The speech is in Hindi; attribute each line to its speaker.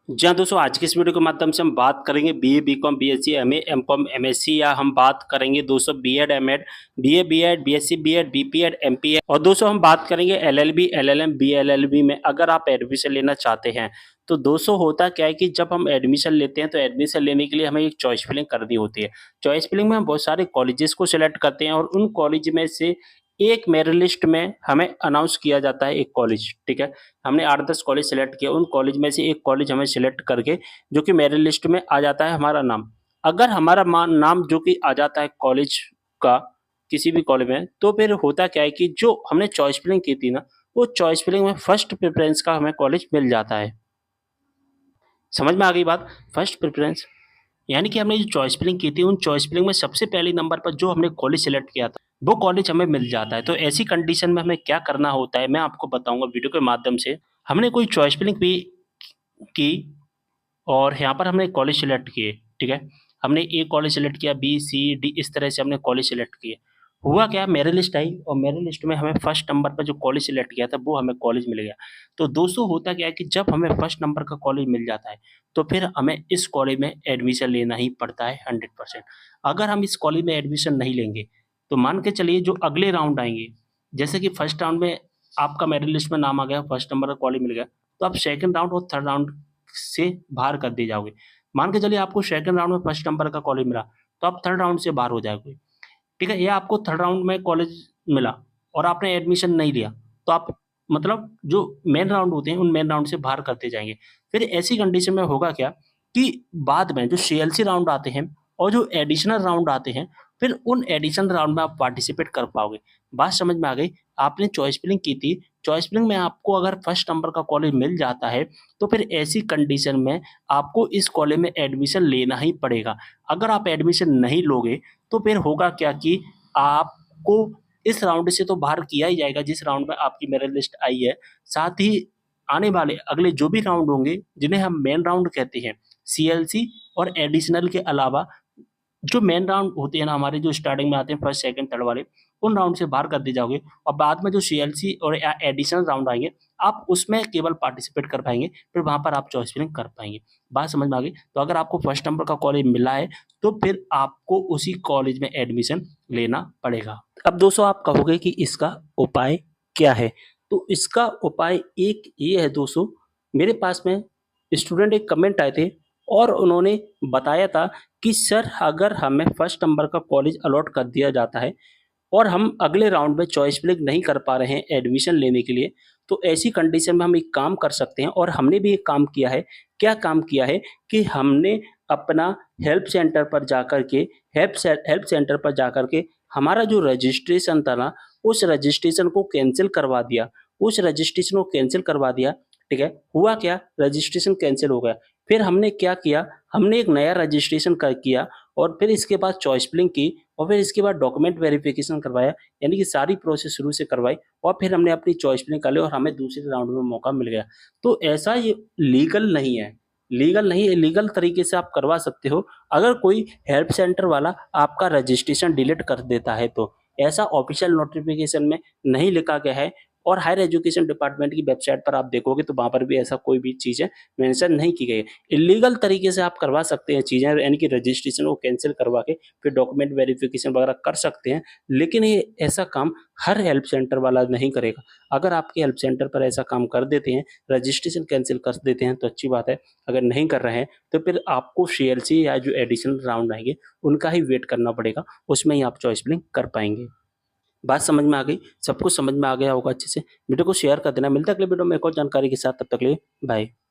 Speaker 1: जी हाँ दोस्तों, आज की इस वीडियो के माध्यम से हम बात करेंगे BA, BCom, BSc, MA, MCom, MSc या हम बात करेंगे दोस्तों BEd, MEd, BA, BEd, BSc, BEd, BPEd, MPA और दोस्तों हम बात करेंगे एलएलबी, एलएलएम, बीएलएलबी में अगर आप एडमिशन लेना चाहते हैं। तो दोस्तों होता क्या है कि जब हम एडमिशन लेते हैं तो एडमिशन लेने के लिए हमें एक चॉइस फिलिंग करनी होती है। चॉइस फिलिंग में हम बहुत सारे कॉलेजेस को सिलेक्ट करते हैं और उन कॉलेज में से एक मेरिट लिस्ट में हमें अनाउंस किया जाता है एक कॉलेज, ठीक है। हमने 8-10 कॉलेज सेलेक्ट किया, उन कॉलेज में से एक कॉलेज हमें सिलेक्ट करके जो कि मेरिट लिस्ट में आ जाता है हमारा नाम। अगर हमारा नाम जो कि आ जाता है कॉलेज का किसी भी कॉलेज में, तो फिर होता क्या है कि जो हमने चॉइस फिलिंग की थी ना, वो चॉइस फिलिंग में फर्स्ट प्रेफरेंस का हमें कॉलेज मिल जाता है। समझ में आ गई बात? फर्स्ट प्रेफरेंस यानी कि हमने जो चॉइस फिलिंग की थी, उन चॉइस फिलिंग में सबसे पहले नंबर पर जो हमने कॉलेज सेलेक्ट किया था, वो कॉलेज हमें मिल जाता है। तो ऐसी कंडीशन में हमें क्या करना होता है, मैं आपको बताऊँगा वीडियो के माध्यम से। हमने कोई चॉइस फिलिंग भी की और यहाँ पर हमने कॉलेज सेलेक्ट किए, ठीक है। हमने ए कॉलेज सेलेक्ट किया, बी, सी, डी इस तरह से हमने कॉलेज सेलेक्ट किए। हुआ क्या, मेरिट लिस्ट आई और मेरिट लिस्ट में हमें फर्स्ट नंबर पर जो कॉलेज सेलेक्ट किया था, वो हमें कॉलेज मिल गया। तो दोस्तों होता क्या है कि जब हमें फर्स्ट नंबर का कॉलेज मिल जाता है, तो फिर हमें इस कॉलेज में एडमिशन लेना ही पड़ता है 100%। अगर हम इस कॉलेज में एडमिशन नहीं लेंगे, तो मान के चलिए जो अगले राउंड आएँगे, जैसे कि फर्स्ट राउंड में आपका मेरिट लिस्ट में नाम आ गया, फर्स्ट नंबर का कॉलेज मिल गया, तो आप सेकंड राउंड और थर्ड राउंड से बाहर कर दिए जाओगे। मान के चलिए आपको सेकंड राउंड में फर्स्ट नंबर का कॉलेज मिला, तो आप थर्ड राउंड से बाहर हो जाओगे, ठीक है? या आपको थर्ड राउंड में कॉलेज मिला और आपने एडमिशन नहीं लिया, तो आप मतलब जो मेन राउंड होते हैं, उन मेन राउंड से बाहर करते जाएँगे। फिर ऐसी कंडीशन में होगा क्या कि बाद में जो सीएलसी राउंड आते हैं और जो एडिशनल राउंड आते हैं, फिर उन एडिशनल राउंड में आप पार्टिसिपेट कर पाओगे। बात समझ में आ गई? आपने चॉइस फिलिंग की थी, चॉइस फिलिंग में आपको अगर फर्स्ट नंबर का कॉलेज मिल जाता है, तो फिर ऐसी कंडीशन में आपको इस कॉलेज में एडमिशन लेना ही पड़ेगा। अगर आप एडमिशन नहीं लोगे, तो फिर होगा क्या कि आपको इस राउंड से तो बाहर किया ही जाएगा जिस राउंड में आपकी मेरिट लिस्ट आई है। साथ ही आने वाले अगले जो भी राउंड होंगे, जिन्हें हम मेन राउंड कहते हैं, सीएलसी और एडिशनल के अलावा जो मेन राउंड होते हैं ना हमारे, जो स्टार्टिंग में आते हैं फर्स्ट, सेकंड, थर्ड वाले, उन राउंड से बाहर कर दिए जाओगे और बाद में जो सीएलसी और एडिशनल राउंड आएँगे, आप उसमें केवल पार्टिसिपेट कर पाएँगे, फिर वहाँ पर आप चॉइस फिलिंग कर पाएँगे। बात समझ में आ गई? तो अगर आपको फर्स्ट नंबर का कॉलेज मिला है, तो फिर आपको उसी कॉलेज में एडमिशन लेना पड़ेगा। अब दोस्तों आप कहोगे कि इसका उपाय क्या है? तो इसका उपाय एक ये है दोस्तों, मेरे पास में स्टूडेंट एक कमेंट आए थे और उन्होंने बताया था कि सर अगर हमें फर्स्ट नंबर का कॉलेज अलॉट कर दिया जाता है और हम अगले राउंड में चॉइस फिलिंग नहीं कर पा रहे हैं एडमिशन लेने के लिए, तो ऐसी कंडीशन में हम एक काम कर सकते हैं और हमने भी एक काम किया है। क्या काम किया है कि हमने अपना हेल्प सेंटर पर जाकर के हेल्प सेंटर पर जाकर के हमारा जो रजिस्ट्रेशन था ना, उस रजिस्ट्रेशन को कैंसल करवा दिया। उस रजिस्ट्रेशन को कैंसल करवा दिया, ठीक है? हुआ क्या, रजिस्ट्रेशन कैंसल हो गया। फिर हमने क्या किया, हमने एक नया रजिस्ट्रेशन किया और फिर इसके बाद चॉइस फिलिंग की और फिर इसके बाद डॉक्यूमेंट वेरिफिकेशन करवाया, यानी कि सारी प्रोसेस शुरू से करवाई और फिर हमने अपनी चॉइस फिलिंग कर ली और हमें दूसरे राउंड में मौका मिल गया। तो ऐसा ये लीगल नहीं है, लीगल नहीं है, लीगल तरीके से आप करवा सकते हो अगर कोई हेल्प सेंटर वाला आपका रजिस्ट्रेशन डिलीट कर देता है तो। ऐसा ऑफिशियल नोटिफिकेशन में नहीं लिखा गया है और हायर एजुकेशन डिपार्टमेंट की वेबसाइट पर आप देखोगे तो वहाँ पर भी ऐसा कोई भी चीज़ें मेंशन नहीं की गई है। इल्लीगल तरीके से आप करवा सकते हैं चीज़ें, यानी कि रजिस्ट्रेशन को कैंसल करवा के फिर डॉक्यूमेंट वेरिफिकेशन वगैरह कर सकते हैं, लेकिन ये ऐसा काम हर हेल्प सेंटर वाला नहीं करेगा। अगर आपके हेल्प सेंटर पर ऐसा काम कर देते हैं, रजिस्ट्रेशन कैंसल कर देते हैं तो अच्छी बात है, अगर नहीं कर रहे हैं तो फिर आपको सीएलसी या जो एडिशनल राउंड आएँगे, उनका ही वेट करना पड़ेगा, उसमें ही आप चॉइस फिलिंग कर पाएँगे। बात समझ में आ गई? सब कुछ समझ में आ गया होगा अच्छे से। वीडियो को शेयर कर देना। मिलते हैं अगले वीडियो में एक और जानकारी के साथ, तब तक के लिए बाय।